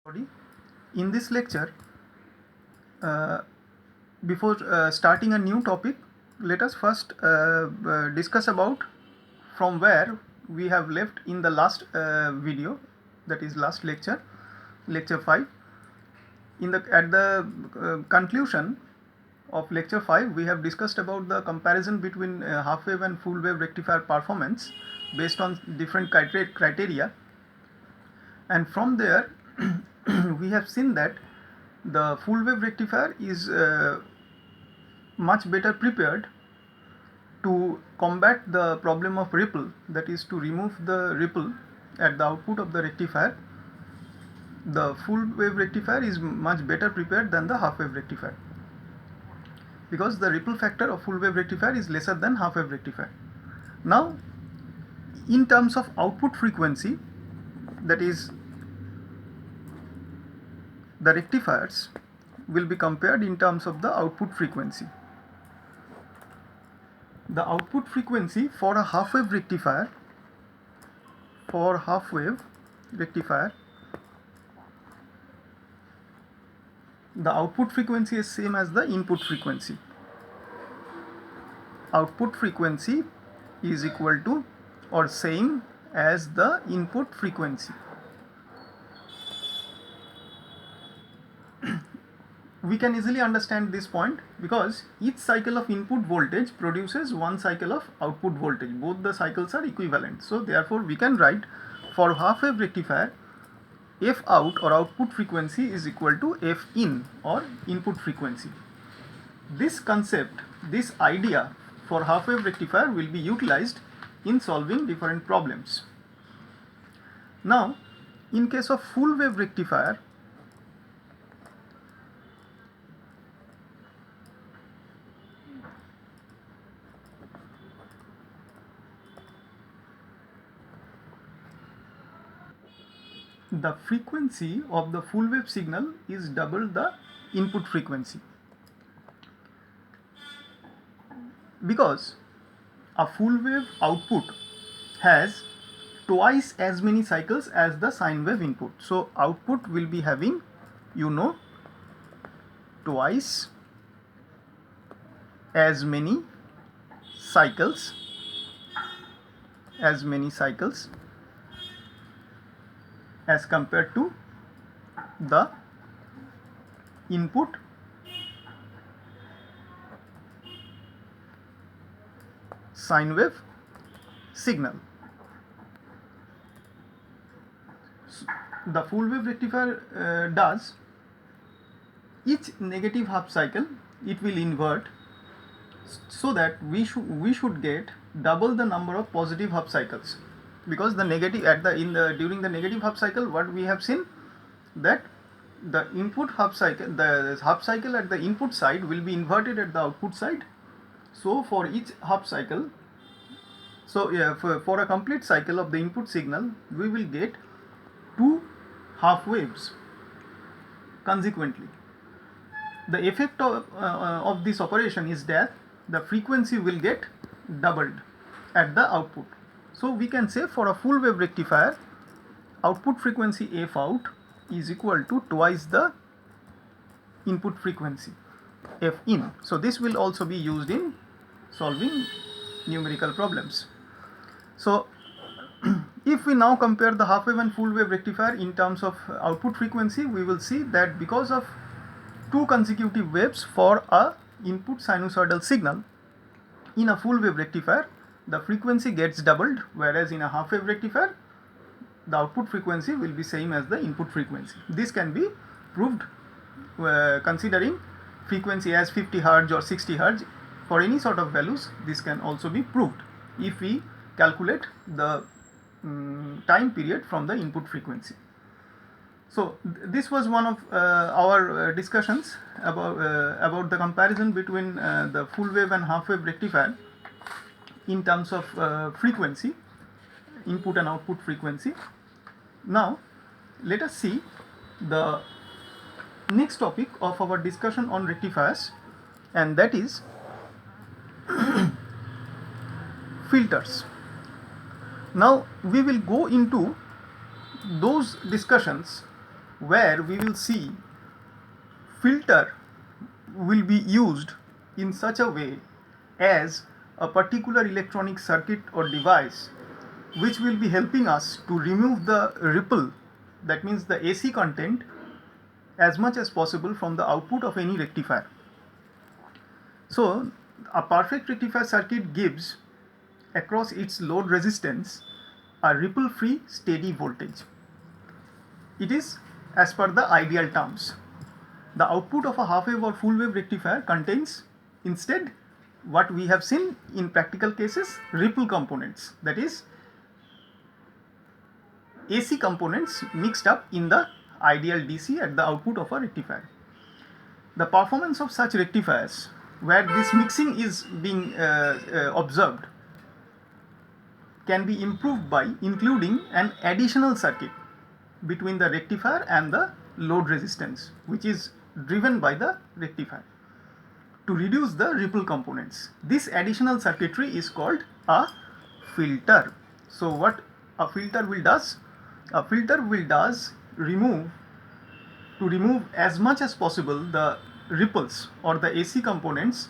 Everybody. In this lecture, uh, before starting a new topic, let us first discuss about from where we have left in the last video, that is last lecture, lecture 5. At the conclusion of lecture 5, we have discussed about the comparison between half wave and full wave rectifier performance based on different criteria, and from there we have seen that the full wave rectifier is much better prepared to combat the problem of ripple, that is to remove the ripple at the output of the rectifier. The full wave rectifier is much better prepared than the half wave rectifier because the ripple factor of full wave rectifier is lesser than half wave rectifier. Now, in terms of output frequency, that is the rectifiers will be compared in terms of the output frequency. The output frequency for a half wave rectifier, the output frequency is same as the input frequency. Output frequency is equal to or same as the input frequency. We can easily understand this point because each cycle of input voltage produces one cycle of output voltage. Both the cycles are equivalent. So therefore we can write for half wave rectifier, F out or output frequency is equal to F in or input frequency. This concept, this idea for half wave rectifier will be utilized in solving different problems. Now, in case of full wave rectifier, the frequency of the full wave signal is double the input frequency, because a full wave output has twice as many cycles as the sine wave input. So output will be having, twice as many cycles as compared to the input sine wave signal. So the full wave rectifier does each negative half cycle it will invert, so that we should get double the number of positive half cycles, because the negative during the negative half cycle, what we have seen, that the input half cycle, the half cycle at the input side will be inverted at the output side. So for each half cycle, for a complete cycle of the input signal, we will get two half waves consequently. The effect of this operation is that the frequency will get doubled at the output. So we can say for a full wave rectifier, output frequency F out is equal to twice the input frequency F in. So this will also be used in solving numerical problems. So if we now compare the half wave and full wave rectifier in terms of output frequency, we will see that because of two consecutive waves for a input sinusoidal signal, in a full wave rectifier the frequency gets doubled, whereas in a half wave rectifier the output frequency will be same as the input frequency. This can be proved considering frequency as 50 Hz or 60 Hz. For any sort of values, this can also be proved if we calculate the time period from the input frequency. So this was one of our discussions about the comparison between the full wave and half wave rectifier in terms of frequency, input and output frequency. Now let us see the next topic of our discussion on rectifiers, and that is filters. Now we will go into those discussions where we will see filter will be used in such a way as a particular electronic circuit or device which will be helping us to remove the ripple, that means the AC content, as much as possible from the output of any rectifier. So a perfect rectifier circuit gives across its load resistance a ripple free steady voltage. It is as per the ideal terms. The output of a half wave or full wave rectifier contains instead what we have seen in practical cases, ripple components, that is AC components mixed up in the ideal DC at the output of a rectifier. The performance of such rectifiers where this mixing is being observed can be improved by including an additional circuit between the rectifier and the load resistance, which is driven by the rectifier, to reduce the ripple components. This additional circuitry is called a filter. So what a filter will does? A filter will remove as much as possible the ripples or the AC components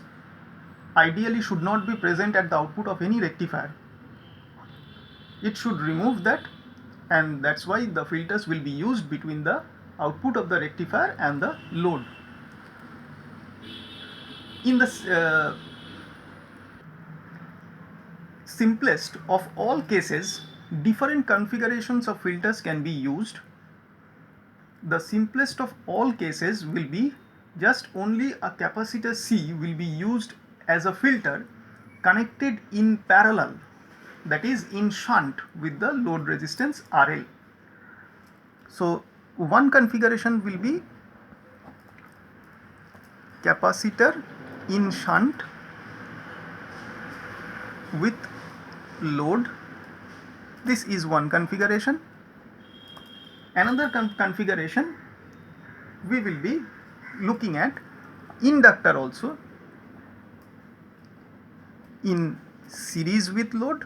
ideally should not be present at the output of any rectifier. It should remove that, and that's why the filters will be used between the output of the rectifier and the load. In the simplest of all cases, different configurations of filters can be used. The simplest of all cases will be just only a capacitor C will be used as a filter connected in parallel, that is in shunt with the load resistance RL. So one configuration will be capacitor in shunt with load. This is one configuration. Another configuration we will be looking at inductor also in series with load.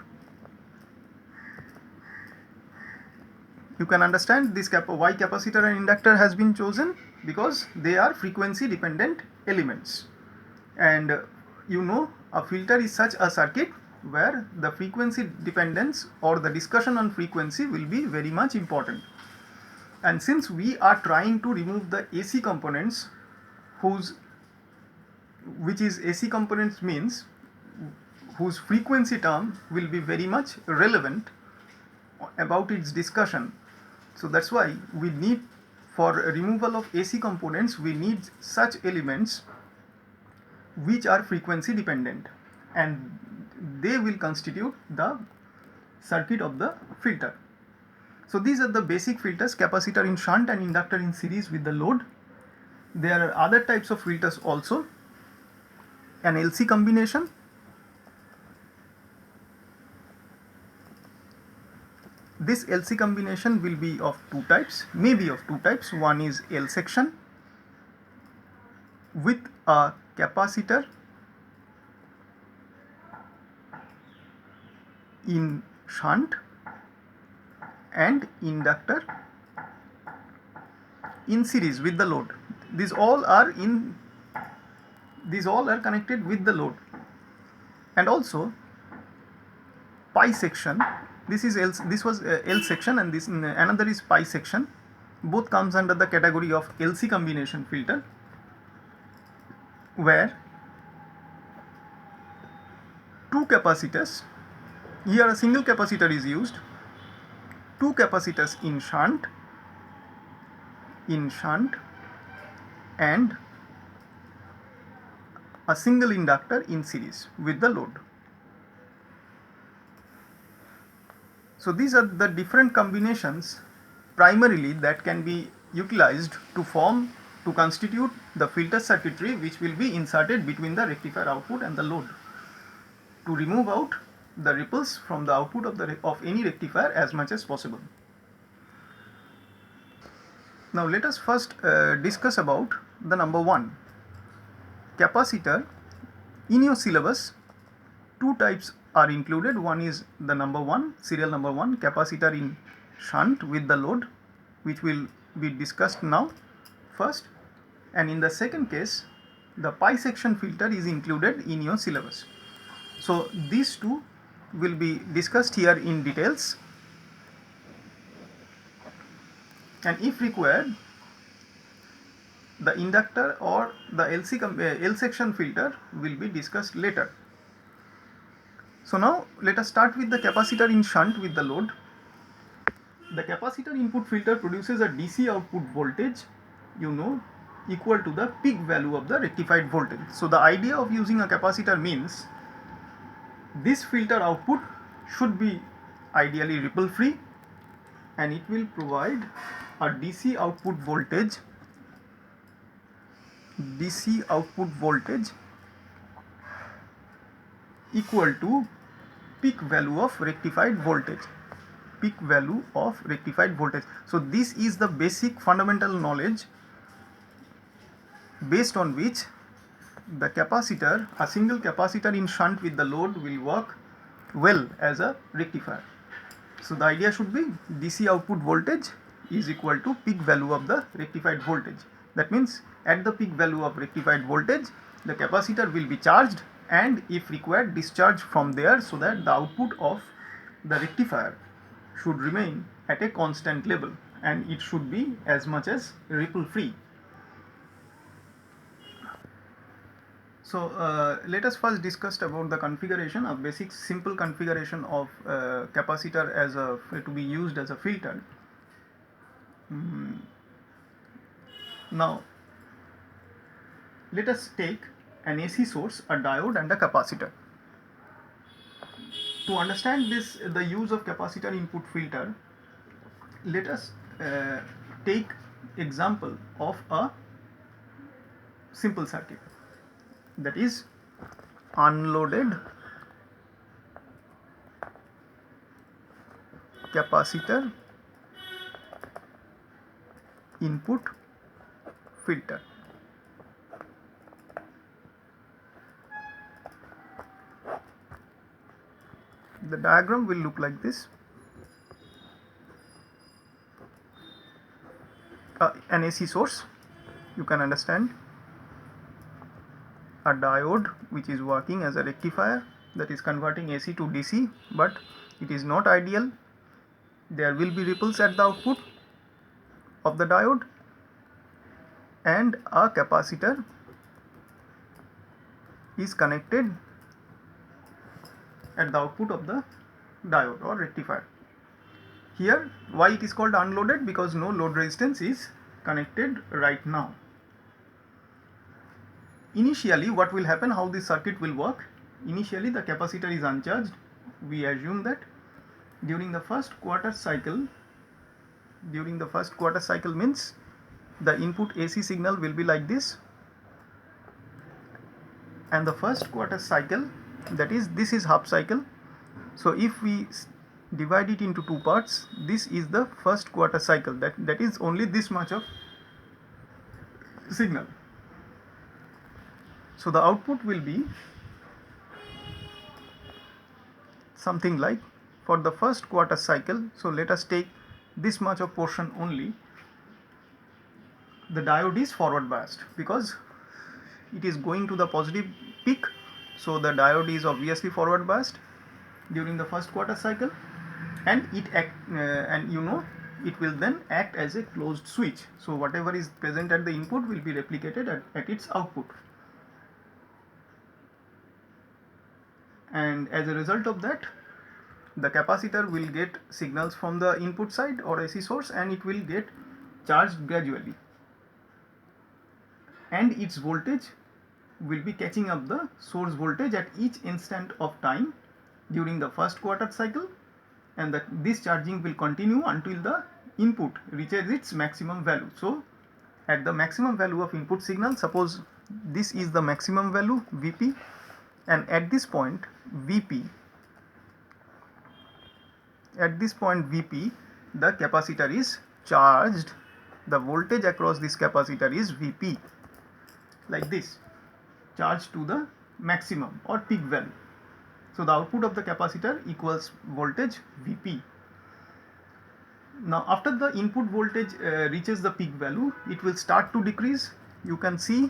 You can understand this why capacitor and inductor has been chosen, because they are frequency dependent elements, and you know a filter is such a circuit where the frequency dependence or the discussion on frequency will be very much important. And since we are trying to remove the AC components which is AC components means whose frequency term will be very much relevant about its discussion. So that's why we need, for removal of AC components, we need such elements which are frequency dependent, and they will constitute the circuit of the filter. So these are the basic filters: capacitor in shunt and inductor in series with the load. There are other types of filters also. An LC combination, this LC combination will be of two types, maybe of two types. One is L section with a capacitor in shunt and inductor in series with the load. These all are connected with the load. And also pi section. This was L section, and this another is pi section. Both comes under the category of LC combination filter, where two capacitors, here a single capacitor is used, two capacitors in shunt and a single inductor in series with the load. So these are the different combinations primarily that can be utilized to constitute the filter circuitry which will be inserted between the rectifier output and the load to remove out the ripples from the output of any rectifier as much as possible. Now let us first discuss about the number 1, capacitor. In your syllabus, two types are included. One is the number 1, serial number 1, capacitor in shunt with the load, which will be discussed now first, and in the second case the pi section filter is included in your syllabus. So these two will be discussed here in details, and if required the inductor or the L section filter will be discussed later. So now let us start with the capacitor in shunt with the load. The capacitor input filter produces a DC output voltage, equal to the peak value of the rectified voltage. So the idea of using a capacitor means this filter output should be ideally ripple free, and it will provide a DC output voltage equal to peak value of rectified voltage. So this is the basic fundamental knowledge based on which the capacitor, a single capacitor in shunt with the load, will work well as a rectifier. So the idea should be DC output voltage is equal to peak value of the rectified voltage. That means at the peak value of rectified voltage the capacitor will be charged, and if required discharged from there, so that the output of the rectifier should remain at a constant level and it should be as much as ripple free. So let us first discuss about the configuration, a basic simple configuration of capacitor as to be used as a filter. Now let us take an AC source, a diode and a capacitor. To understand this, the use of capacitor input filter, let us take example of a simple circuit, that is unloaded capacitor input filter. The diagram will look like this. An AC source, you can understand, a diode which is working as a rectifier, that is converting AC to DC, but it is not ideal. There will be ripples at the output of the diode, and a capacitor is connected at the output of the diode or rectifier. Here, why it is called unloaded? Because no load resistance is connected right now. Initially, what will happen, how this circuit will work? Initially the capacitor is uncharged. We assume that during the first quarter cycle means the input AC signal will be like this, and the first quarter cycle, that is, this is half cycle. So if we divide it into two parts, this is the first quarter cycle, that is only this much of signal. So the output will be something like, for the first quarter cycle, so let us take this much of portion only. The diode is forward biased because it is going to the positive peak, so the diode is obviously forward biased during the first quarter cycle, and it will then act as a closed switch. So whatever is present at the input will be replicated at its output, and as a result of that the capacitor will get signals from the input side or AC source, and it will get charged gradually, and its voltage will be catching up the source voltage at each instant of time during the first quarter cycle, and this charging will continue until the input reaches its maximum value. So at the maximum value of input signal, suppose this is the maximum value Vp, and at this point Vp, the capacitor is charged, the voltage across this capacitor is Vp, like this, charged to the maximum or peak value. So the output of the capacitor equals voltage Vp. Now after the input voltage reaches the peak value, it will start to decrease. You can see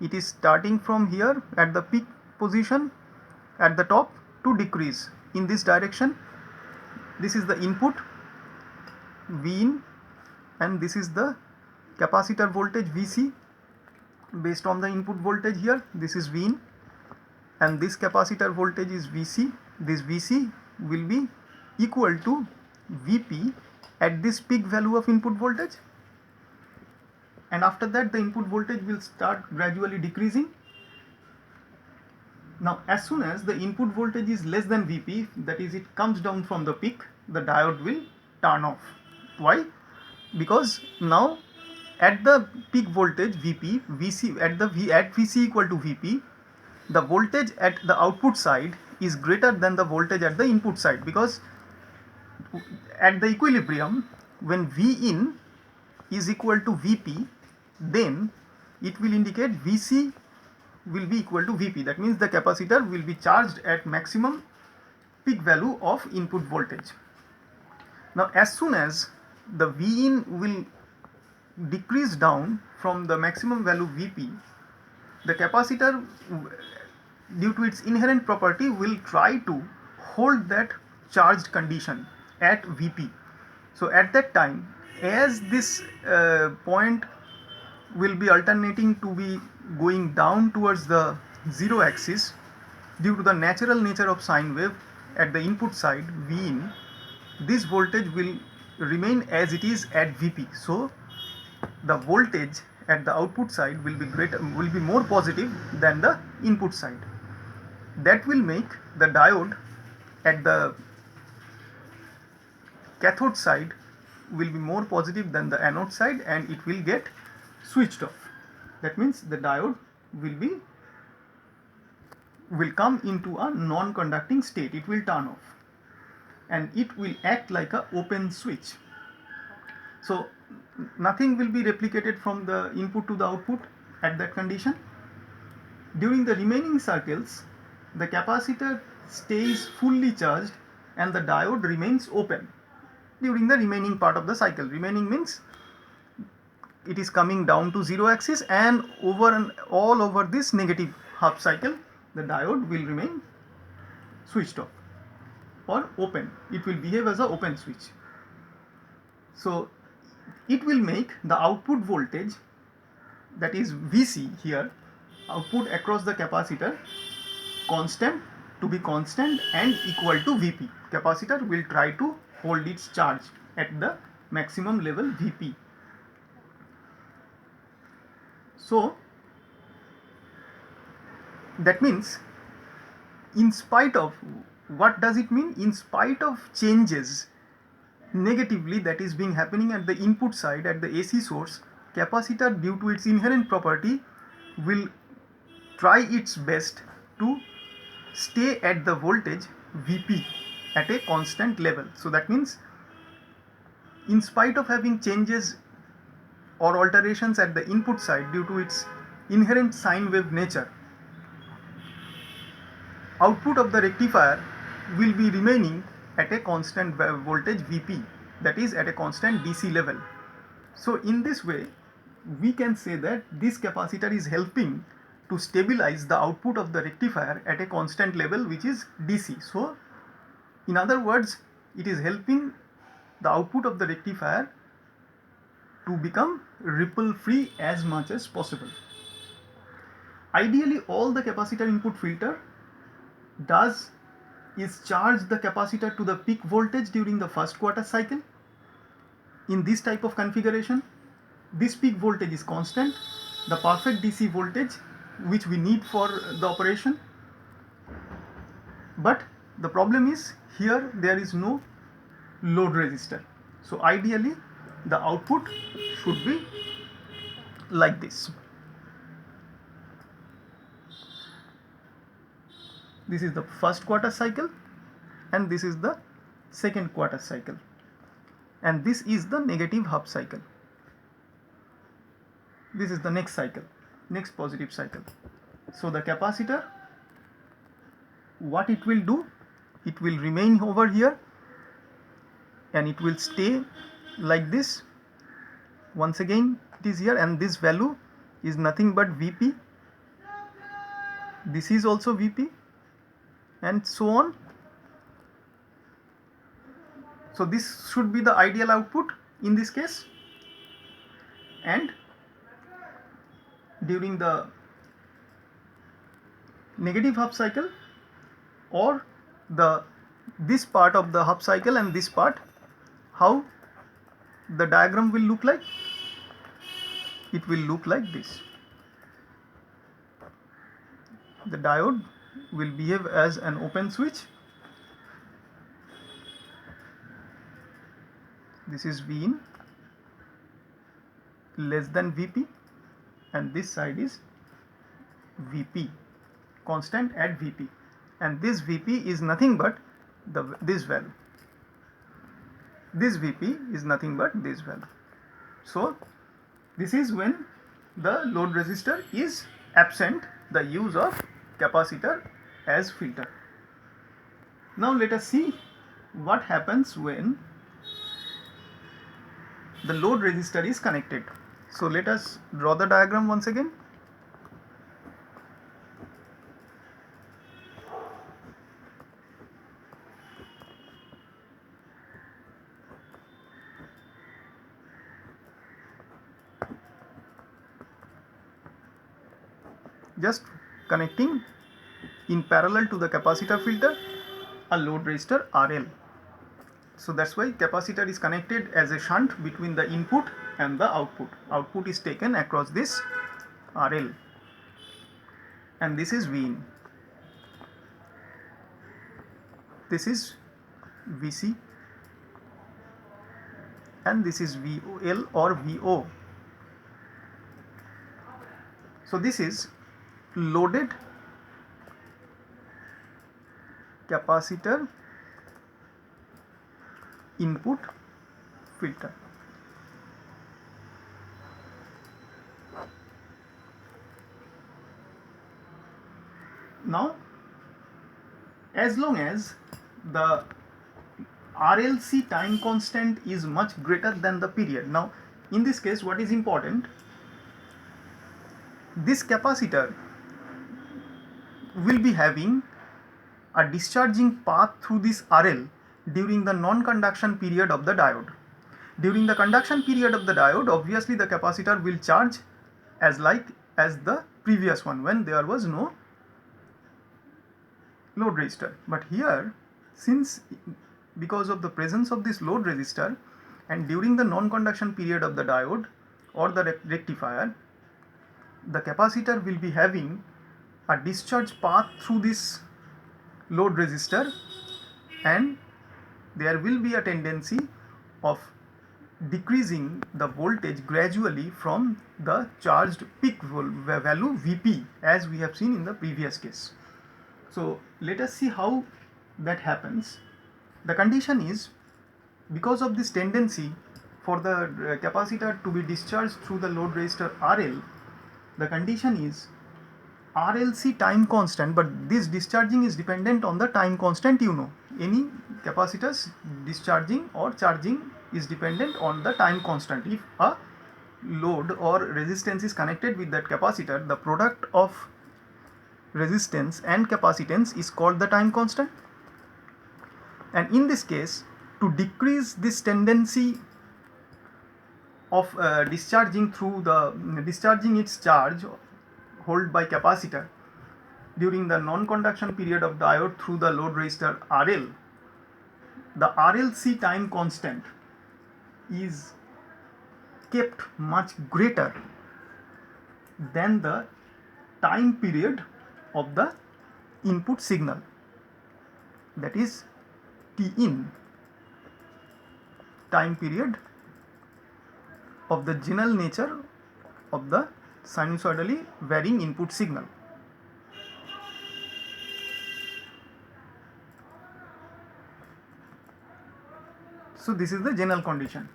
it is starting from here at the peak position at the top to decrease in this direction. This is the input V in, and this is the capacitor voltage Vc based on the input voltage here. This is V in, and this capacitor voltage is Vc. This Vc will be equal to Vp at this peak value of input voltage, and after that the input voltage will start gradually decreasing. Now as soon as the input voltage is less than Vp, that is it comes down from the peak, the diode will turn off. Why? Because now at the peak voltage Vp, Vc at Vc equal to Vp, the voltage at the output side is greater than the voltage at the input side, because at the equilibrium when V in is equal to Vp, then it will indicate Vc will be equal to Vp. That means the capacitor will be charged at maximum peak value of input voltage. Now as soon as the V in will decrease down from the maximum value Vp, the capacitor, due to its inherent property, will try to hold that charged condition at Vp. So at that time, as this point will be alternating to be going down towards the zero axis, due to the natural nature of sine wave at the input side V in, this voltage will remain as it is at Vp. So the voltage at the output side will be more positive than the input side. That will make the diode at the cathode side will be more positive than the anode side, and it will get switched off. That means the diode will come into a non-conducting state. It will turn off and it will act like a open switch. So nothing will be replicated from the input to the output at that condition. During the remaining circles, the capacitor stays fully charged and the diode remains open during the remaining part of the cycle. Remaining means it is coming down to zero axis, and all over this negative half cycle the diode will remain switched off or open. It will behave as an open switch. So it will make the output voltage, that is Vc here, output across the capacitor, to be constant and equal to Vp. Capacitor will try to hold its charge at the maximum level Vp. So that means, in spite of, what does it mean? In spite of changes negatively that is being happening at the input side at the AC source, capacitor, due to its inherent property, will try its best to stay at the voltage Vp at a constant level. So that means, in spite of having changes or alterations at the input side due to its inherent sine wave nature, output of the rectifier will be remaining at a constant voltage Vp, that is at a constant DC level. So in this way we can say that this capacitor is helping to stabilize the output of the rectifier at a constant level, which is DC. So in other words, it is helping the output of the rectifier to become ripple free as much as possible. Ideally, all the capacitor input filter does is charge the capacitor to the peak voltage during the first quarter cycle. In this type of configuration, this peak voltage is constant, the perfect DC voltage which we need for the operation. But the problem is, here there is no load resistor. So ideally the output should be like this. This is the first quarter cycle and this is the second quarter cycle, and this is the negative half cycle. This is the next cycle, next positive cycle. So the capacitor, what it will do, it will remain over here and it will stay like this. Once again it is here, and this value is nothing but Vp. This is also Vp, and so on. So this should be the ideal output in this case. And during the negative half cycle, or this part of the half cycle and this part, how the diagram will look like? It will look like this. The diode will behave as an open switch. This is Vin less than Vp, and this side is Vp, constant at Vp, and this Vp is nothing but this value. This Vp is nothing but this value. So this is when the load resistor is absent, the use of capacitor as filter. Now let us see what happens when the load resistor is connected. So let us draw the diagram once again. Just connecting in parallel to the capacitor filter a load resistor RL. So that's why capacitor is connected as a shunt between the input and the output. Output is taken across this RL, and this is Vin. This is Vc, and this is VL or VO. So this is loaded capacitor input filter. Now, as long as the RLC time constant is much greater than the period. Now, in this case, what is important? This capacitor will be having a discharging path through this RL during the non-conduction period of the diode. During the conduction period of the diode, obviously the capacitor will charge as the previous one when there was no load resistor. But here, since because of the presence of this load resistor, and during the non-conduction period of the diode or the rectifier, the capacitor will be having a discharge path through this load resistor, and there will be a tendency of decreasing the voltage gradually from the charged peak value Vp, as we have seen in the previous case. So let us see how that happens. The condition is, because of this tendency for the capacitor to be discharged through the load resistor RL, the condition is RLC time constant, but this discharging is dependent on the time constant. Any capacitors discharging or charging is dependent on the time constant. If a load or resistance is connected with that capacitor, the product of resistance and capacitance is called the time constant. And in this case, to decrease this tendency of discharging its charge held by capacitor during the non-conduction period of diode through the load resistor RL, the RLC time constant is kept much greater than the time period of the input signal, that is Tin, time period of the general nature of the sinusoidally varying input signal. So this is the general condition.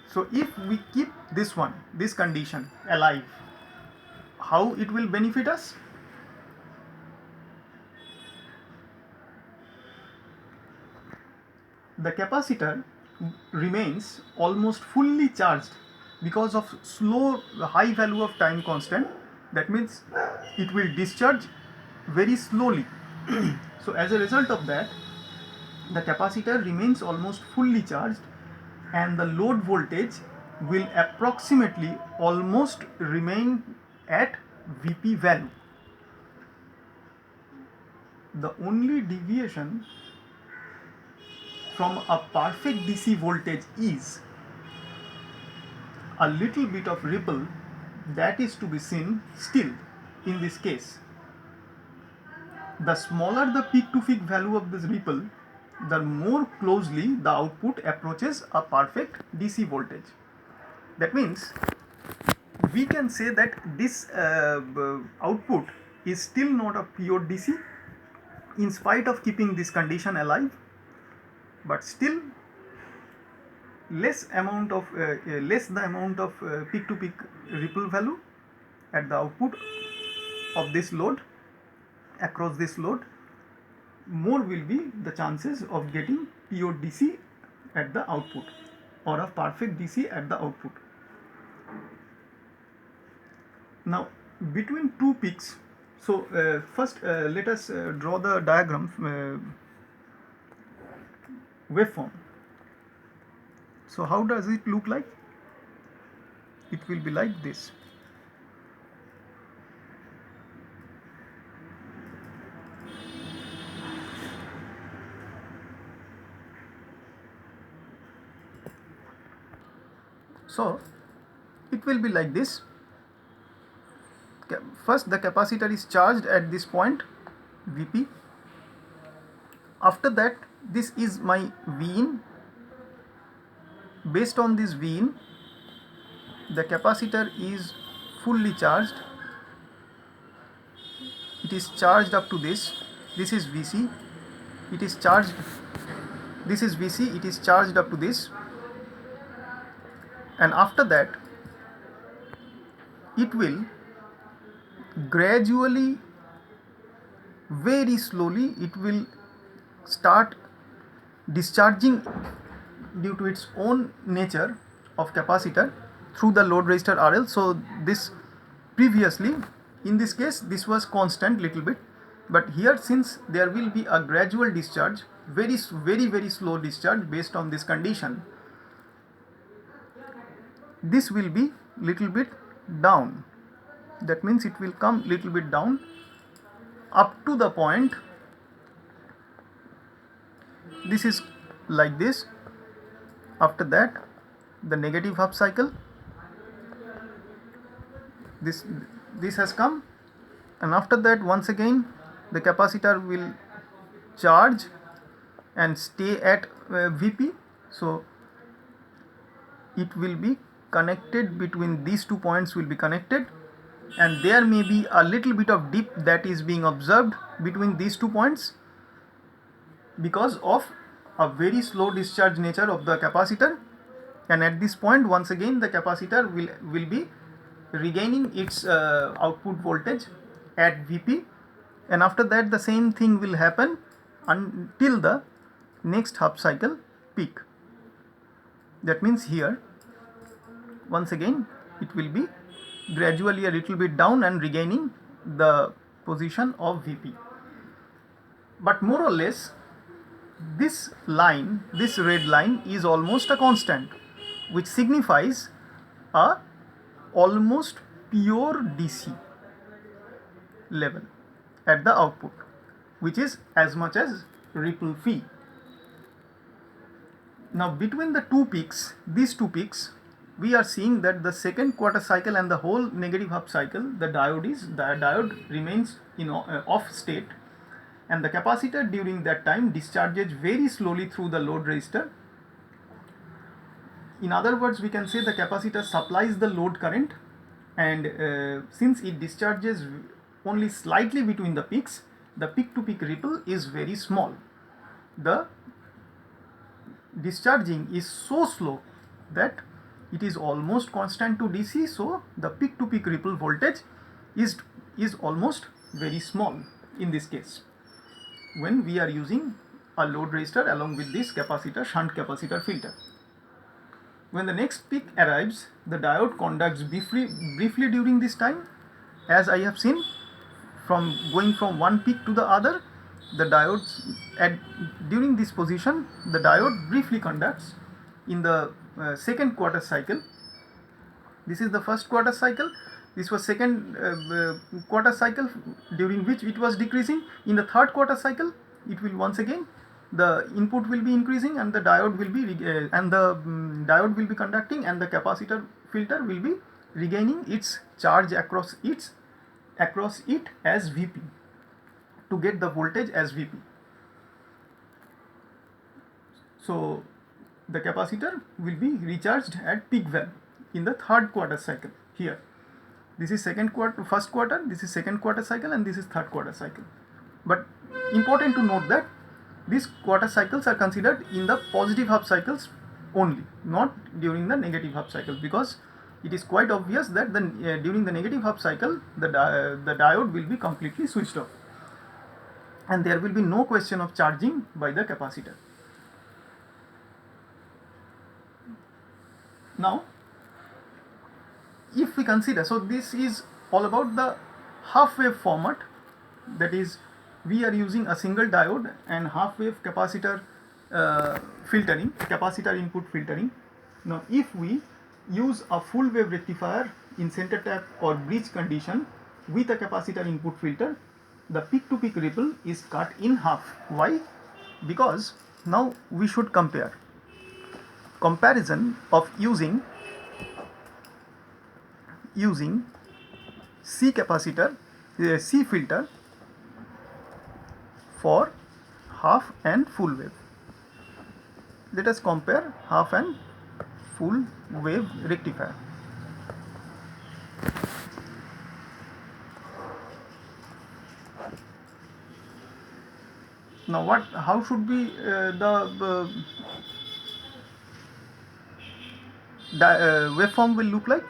So if we keep this condition alive, how it will benefit us? The capacitor remains almost fully charged because of slow high value of time constant. That means it will discharge very slowly. So as a result of that, the capacitor remains almost fully charged and the load voltage will approximately almost remain at Vp value. The only deviation from a perfect DC voltage is a little bit of ripple that is to be seen still in this case. The smaller the peak to peak value of this ripple, the more closely the output approaches a perfect DC voltage. That means we can say that this output is still not a pure DC in spite of keeping this condition alive, but still less the amount of peak to peak ripple value at the output of this load, across this load, more will be the chances of getting pure DC at the output or a perfect DC at the output. Now between two peaks, so first let us draw the diagram, waveform. So how does it look like? It will be like this. So it will be like this. First the capacitor is charged at this point Vp. After that, this is my Vin. Based on this Vin, the capacitor is fully charged. It is charged up to this. This is Vc. It is charged. This is Vc. It is charged up to this. And after that, it will gradually, very slowly, it will start discharging due to its own nature of capacitor through the load resistor RL. So this previously, in this case, this was constant little bit, but here since there will be a gradual discharge, very slow discharge based on this condition, this will be little bit down. That means it will come little bit down up to the point, this is like this. After that, the negative half cycle, this has come, and after that once again the capacitor will charge and stay at Vp. So it will be connected between these 2 points, will be connected, and there may be a little bit of dip that is being observed between these 2 points because of a very slow discharge nature of the capacitor. And at this point, once again the capacitor will be regaining its output voltage at Vp, and after that the same thing will happen until the next half cycle peak. That means here once again it will be gradually a little bit down and regaining the position of Vp. But more or less this line, this red line, is almost a constant, which signifies a almost pure DC level at the output, which is as much as ripple phi. Now between the two peaks, these two peaks, we are seeing that the second quarter cycle and the whole negative half cycle, the diode remains off state, and the capacitor during that time discharges very slowly through the load resistor. In other words, we can say the capacitor supplies the load current, and since it discharges only slightly between the peaks, the peak to peak ripple is very small. The discharging is so slow that it is almost constant to DC, so the peak to peak ripple voltage is almost very small in this case when we are using a load resistor along with this capacitor, shunt capacitor filter. When the next peak arrives, the diode conducts briefly during this time. As I have seen, from going from one peak to the other, the diodes at during this position, the diode briefly conducts in the second quarter cycle. This is the first quarter cycle. This was second quarter cycle, during which it was decreasing. In the third quarter cycle, it will once again, the input will be increasing and the diode will be diode will be conducting, and the capacitor filter will be regaining its charge across it as Vp, to get the voltage as Vp. So the capacitor will be recharged at peak value in the third quarter cycle. Here, this is first quarter, this is second quarter cycle, and this is third quarter cycle. But important to note that these quarter cycles are considered in the positive half cycles only, not during the negative half cycle, because it is quite obvious that during the negative half cycle, the diode will be completely switched off, and there will be no question of charging by the capacitor. Now, if we consider, so this is all about the half wave format, that is, we are using a single diode and half wave capacitor filtering, capacitor input filtering. Now, if we use a full wave rectifier in center tap or bridge condition with a capacitor input filter, the peak to peak ripple is cut in half. Why? Because now we should compare. Comparison of using C capacitor, C filter for half and full wave. Let us compare half and full wave rectifier. Now, how should be the waveform will look like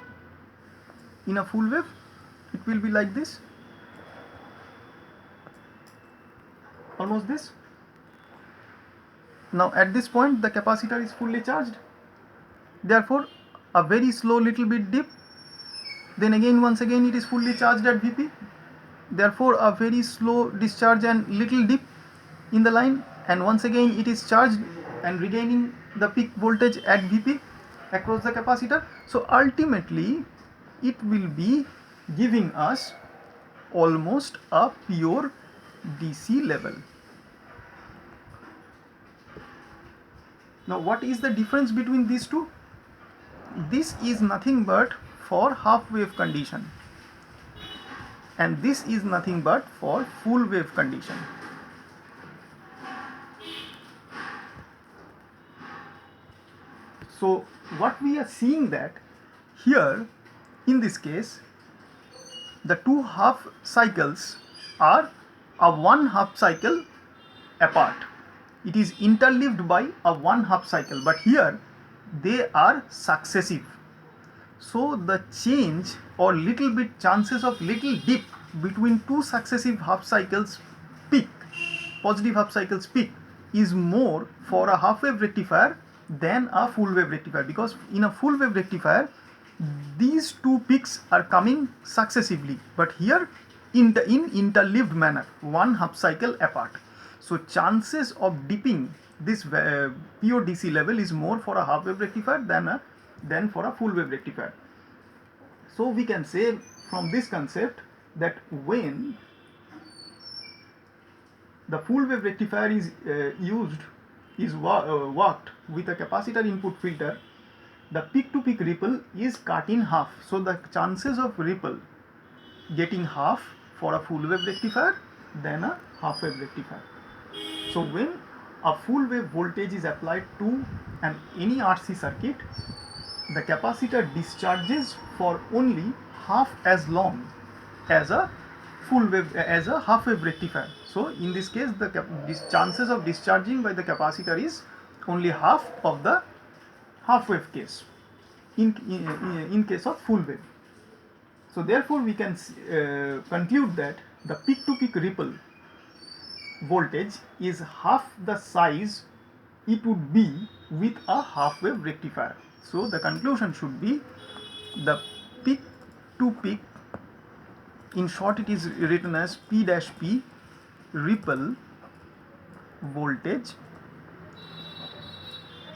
in a full wave? It will be like this, almost this. Now, at this point, the capacitor is fully charged, therefore a very slow little bit dip, then again once again it is fully charged at Vp, therefore a very slow discharge and little dip in the line, and once again it is charged and regaining the peak voltage at Vp across the capacitor. So ultimately it will be giving us almost a pure DC level. Now, what is the difference between these two? This is nothing but for half wave condition, and this is nothing but for full wave condition. So what we are seeing that here, in this case, the two half cycles are a one half cycle apart. It is interleaved by a one half cycle, but here they are successive. So the change or little bit chances of little dip between two successive half cycles peak, positive half cycles peak, is more for a half wave rectifier than a full wave rectifier, because in a full wave rectifier these two peaks are coming successively, but here in interleaved manner, one half cycle apart. So chances of dipping this pure DC level is more for a half wave rectifier than for a full wave rectifier. So we can say from this concept that when the full wave rectifier is worked with a capacitor input filter, the peak to peak ripple is cut in half. So the chances of ripple getting half for a full wave rectifier than a half wave rectifier. So when a full wave voltage is applied to any RC circuit, the capacitor discharges for only half as long as a half wave rectifier. So in this case, the chances of discharging by the capacitor is only half of the half wave case in case of full wave. So therefore we can conclude that the peak to peak ripple voltage is half the size it would be with a half wave rectifier. So the conclusion should be the peak to peak, in short it is written as P dash P, ripple voltage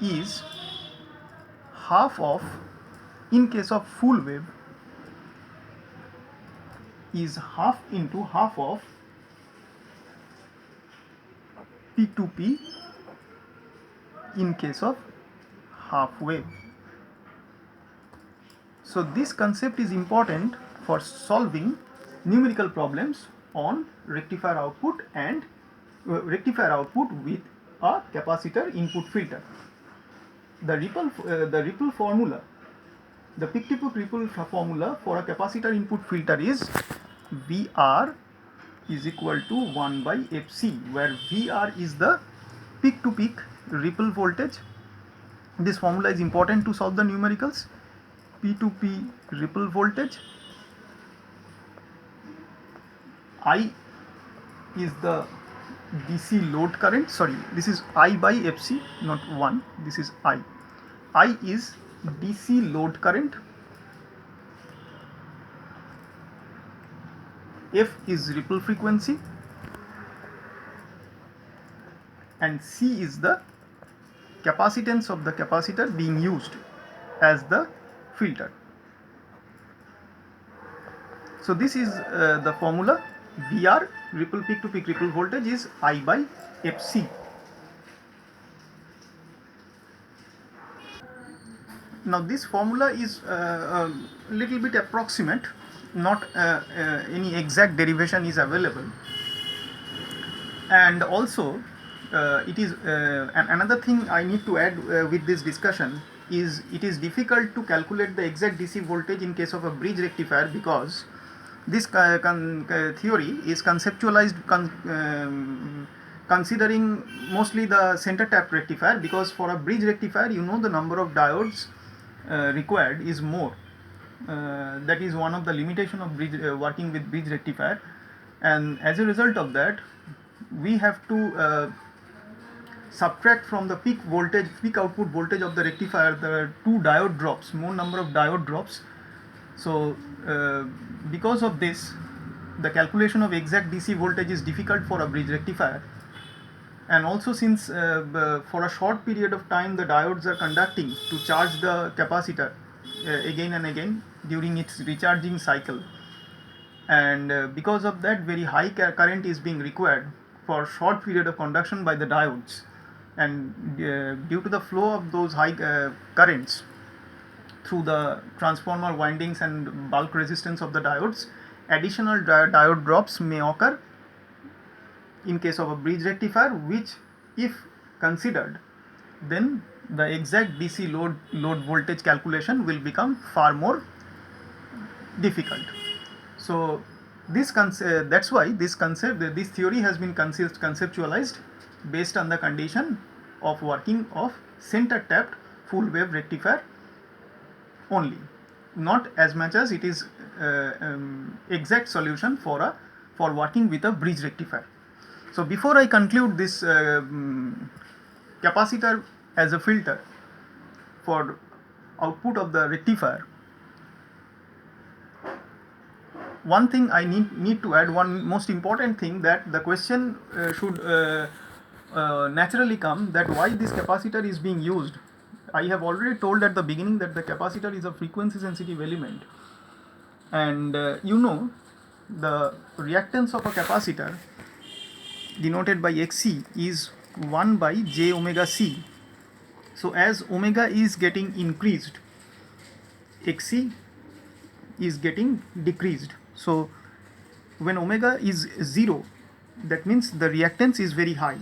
is half of, in case of full wave, is half into half of P to P in case of half wave. So this concept is important for solving numerical problems on rectifier output and rectifier output with a capacitor input filter. The ripple formula, the peak to peak ripple formula for a capacitor input filter is VR is equal to 1 by Fc, where VR is the peak to peak ripple voltage. This formula is important to solve the numericals. P to P ripple voltage, I is the DC load current, sorry, this is I by Fc, not 1, this is I. I is DC load current, F is ripple frequency, and C is the capacitance of the capacitor being used as the filter. So this is the formula. VR, ripple peak to peak ripple voltage, is I by Fc. Now this formula is a little bit approximate, not any exact derivation is available, and also it is another thing I need to add with this discussion is it is difficult to calculate the exact DC voltage in case of a bridge rectifier, because this theory is conceptualized considering mostly the center tap rectifier, because for a bridge rectifier the number of diodes required is more. That is one of the limitation of bridge working with bridge rectifier, and as a result of that we have to subtract from the peak voltage, peak output voltage of the rectifier, the two diode drops, more number of diode drops. So because of this, the calculation of exact DC voltage is difficult for a bridge rectifier, and also since for a short period of time the diodes are conducting to charge the capacitor again and again during its recharging cycle, and because of that very high current is being required for short period of conduction by the diodes, and due to the flow of those high currents through the transformer windings and bulk resistance of the diodes, additional diode drops may occur in case of a bridge rectifier, which if considered, then the exact DC load voltage calculation will become far more difficult. So this that's why this theory has been conceptualized based on the condition of working of center tapped full wave rectifier only, not as much as it is exact solution for working with a bridge rectifier. So before I conclude this capacitor as a filter for output of the rectifier, one thing I need to add, one most important thing, that the question should naturally come, that why this capacitor is being used. I have already told at the beginning that the capacitor is a frequency sensitive element, and the reactance of a capacitor denoted by Xc is 1 by j omega c. So as omega is getting increased, Xc is getting decreased. So when omega is 0, that means the reactance is very high.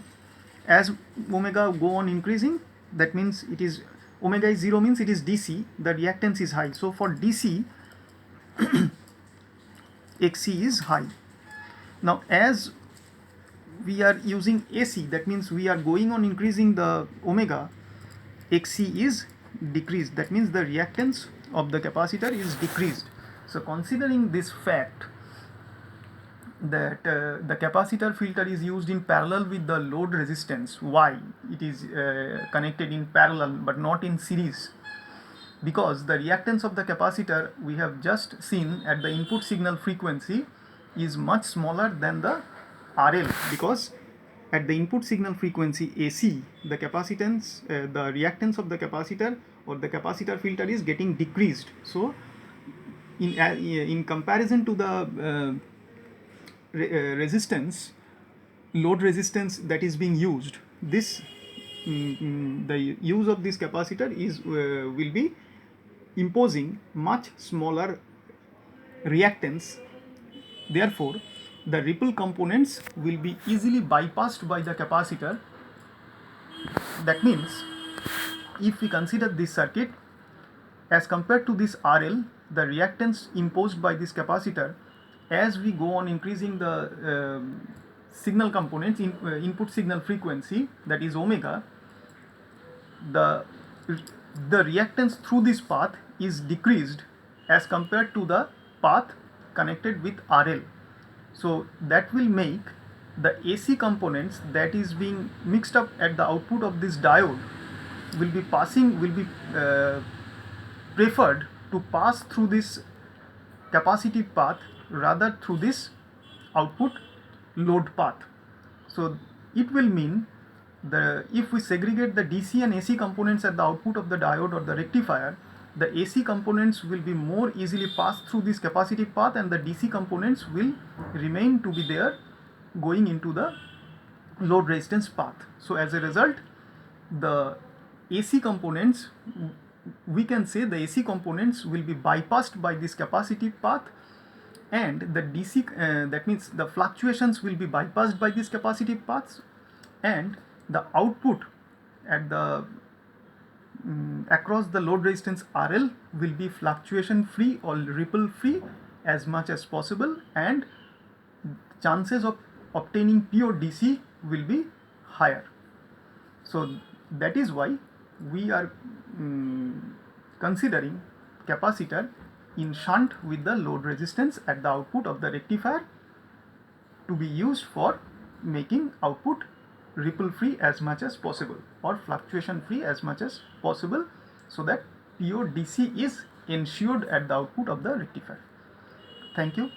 As omega go on increasing, that means it is omega is 0 means it is DC, the reactance is high. So for DC Xc is high. Now as we are using AC, that means we are going on increasing the omega, Xc is decreased, that means the reactance of the capacitor is decreased. So considering this fact that the capacitor filter is used in parallel with the load resistance, why it is connected in parallel but not in series, because the reactance of the capacitor we have just seen at the input signal frequency is much smaller than the RL, because at the input signal frequency AC, the capacitance, the reactance of the capacitor or the capacitor filter is getting decreased. So in comparison to the resistance, load resistance that is being used, this the use of this capacitor is will be imposing much smaller reactance. Therefore, the ripple components will be easily bypassed by the capacitor. That means, if we consider this circuit as compared to this RL, the reactance imposed by this capacitor, as we go on increasing the signal components, input signal frequency, that is omega, the reactance through this path is decreased as compared to the path connected with RL. So that will make the AC components that is being mixed up at the output of this diode will be preferred to pass through this capacitive path rather through this output load path. So it will mean if we segregate the DC and AC components at the output of the diode or the rectifier, the AC components will be more easily passed through this capacitive path and the DC components will remain to be there going into the load resistance path. So as a result, the AC components, we can say the AC components will be bypassed by this capacitive path, and the DC, that means the fluctuations will be bypassed by this capacitive paths, and the output at the across the load resistance RL will be fluctuation free or ripple free as much as possible, and chances of obtaining pure DC will be higher. So that is why we are considering capacitor in shunt with the load resistance at the output of the rectifier to be used for making output ripple free as much as possible or fluctuation free as much as possible, so that pure DC is ensured at the output of the rectifier. Thank you.